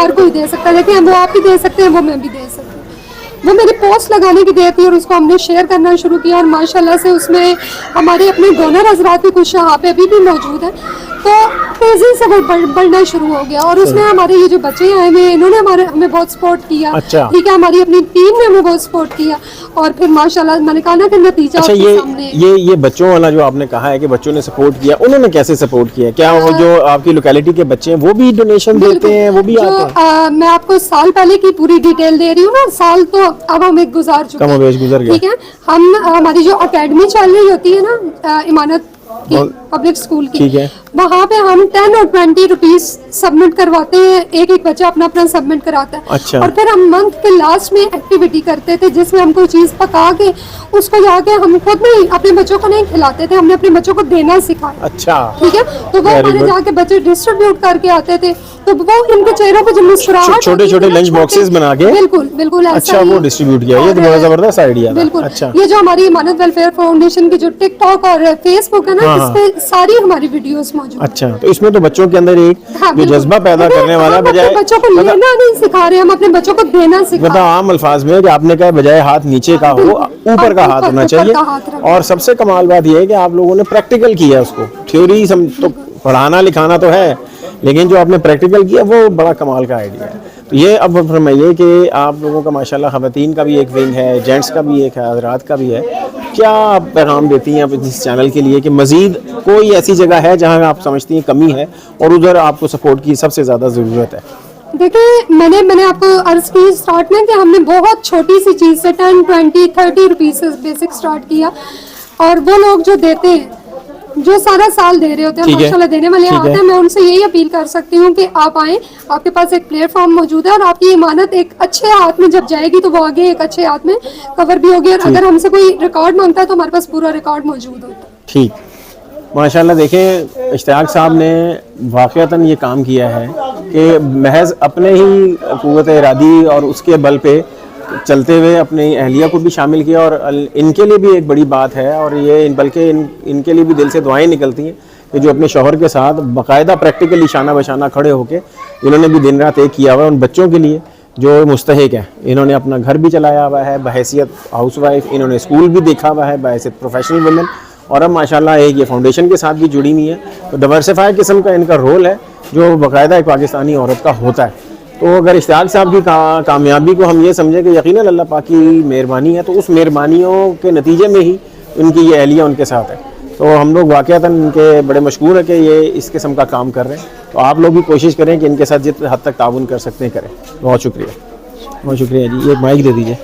हर कोई दे सकता है। देखिए वो आप भी दे सकते हैं, वो मैं भी दे सकती हूँ। वो मेरी पोस्ट लगाने की देर थी और उसको हमने शेयर करना शुरू किया और माशाल्लाह से उसमें हमारे अपने डोनर हजरात भी कुछ यहाँ पे अभी भी मौजूद हैं, तो तेज़ी से वो बढ़ना शुरू हो गया। और उसमें हमारे ये जो बच्चे आए हुए इन्होंने हमें बहुत सपोर्ट किया। अच्छा। ठीक है, हमारी अपनी टीम ने हमें बहुत सपोर्ट किया और फिर माशाल्लाह मैंने कहा ना कि नतीजा अच्छा, आपके सामने। ये बच्चों वाला जो आपने कहा है कि बच्चों ने सपोर्ट किया, उन्होंने कैसे सपोर्ट किया? क्या वो जो आपकी लोकेलिटी के बच्चे हैं वो भी डोनेशन देते हैं, वो भी आते हैं? मैं आपको साल पहले की पूरी डिटेल दे रही हूँ ना, साल तो अब हम एक गुजार चुके हैं, कमोबेश गुजर गया। ठीक है। हमारी जो अकेडमी चल रही होती है ना इमानत की पब्लिक स्कूल की, ठीक है, वहाँ पे हम 10 और 20 रुपीज सबमिट करवाते हैं, एक एक बच्चा अपना अपना सबमिट कराता है। अच्छा। और फिर हम मंथ के लास्ट में एक्टिविटी करते थे जिसमें हम कोई चीज़ पका के उसको जाके हम खुद नहीं अपने बच्चों को नहीं खिलाते थे, हमने अपने बच्चों को देना सिखाया। अच्छा, ठीक है, तो वो हमारे जाके बच्चे डिस्ट्रीब्यूट करके आते थे, तो वो इनके चेहरों पे जो मुस्कुराहट, छोटे छोटे लंच बॉक्सेस बना के, बिल्कुल बिल्कुल अच्छा वो डिस्ट्रीब्यूट किया। ये तो बड़ा जबरदस्त आइडिया है। बिल्कुल। अच्छा, ये जो हमारी इमानत वेलफेयर फाउंडेशन की जो टिकटॉक और फेसबुक है ना, इस पे सारी हमारी वीडियोस मौजूद है। अच्छा, तो इसमें तो बच्चों के अंदर एक जो जज्बा पैदा करने वाला, बजाय बच्चों को लेना नहीं सिखा रहे, हम अपने बच्चों को देना सिखा रहे हैं। आम अल्फाज में कि आपने कहा बजाय हाथ नीचे का हो ऊपर का हाथ होना चाहिए। और सबसे कमाल बात यह है कि आप लोगों ने प्रैक्टिकल किया उसको। थ्योरी तो पढ़ाना लिखाना तो है, लेकिन जो आपने प्रैक्टिकल किया वो बड़ा कमाल का आइडिया है। तो ये अब फरमाइए कि आप लोगों का माशाल्लाह ख़वातीन का भी एक विंग है, जेंट्स का भी एक है, हज़रात का भी है। क्या आप पैगाम देती हैं आप इस चैनल के लिए कि मज़ीद कोई ऐसी जगह है जहां आप समझती हैं कमी है और उधर आपको सपोर्ट की सबसे ज़्यादा ज़रूरत है? देखिए मैंने आपको अर्ज की स्टार्ट में कि हमने बहुत छोटी सी चीज़ से 10, 20, 30 रुपीज़ से बेसिक स्टार्ट किया, और वो लोग जो देते हैं, जो सारा साल दे रहे होते हैं, माशाल्लाह देने वाले आते हैं, मैं उनसे यही अपील कर सकती हूँ कि आप आएँ, आपके पास एक प्लेटफॉर्म मौजूद है और आपकी इमानत एक अच्छे हाथ में जब जाएगी तो वो आगे एक अच्छे हाथ में कवर भी होगी। और अगर हमसे कोई रिकॉर्ड मांगता है तो हमारे पास पूरा रिकॉर्ड मौजूद होता है। ठीक, माशाल्लाह। देखें, इश्तियाक साहब ने वाक़अतन ये काम किया है कि महज अपने ही क़ुव्वत इरादी और उसके बल पे चलते हुए अपनी अहलिया को भी शामिल किया, और इनके लिए भी एक बड़ी बात है, और ये बल्कि इनके लिए भी दिल से दुआएं निकलती हैं कि जो अपने शौहर के साथ बाकायदा प्रैक्टिकली शाना बशाना खड़े होकर इन्होंने भी दिन रात एक किया हुआ है उन बच्चों के लिए जो मुस्तहिक है। इन्होंने अपना घर भी चलाया हुआ है बहैसियत हाउसवाइफ, इन्होंने स्कूल भी देखा हुआ है बहैसियत प्रोफेशनल वुमेन, और अब माशाल्लाह एक ये फाउंडेशन के साथ भी जुड़ी हुई है। तो डाइवर्सिफाई किस्म का इनका रोल है जो बाकायदा एक पाकिस्तानी औरत का होता है। तो अगर इश्तियाक साहब की कामयाबी को हम ये समझें कि यकीनन अल्लाह पाक की मेहरबानी है, तो उस मेहरबानियों के नतीजे में ही उनकी ये अहलिया उनके साथ है। तो हम लोग वाक़अतन इनके बड़े मशकूर है कि ये इस किस्म का काम कर रहे हैं। तो आप लोग भी कोशिश करें कि इनके साथ जितने हद तक ताउन कर सकते हैं करें। बहुत शुक्रिया, बहुत शुक्रिया जी। ये माइक दे दीजिए।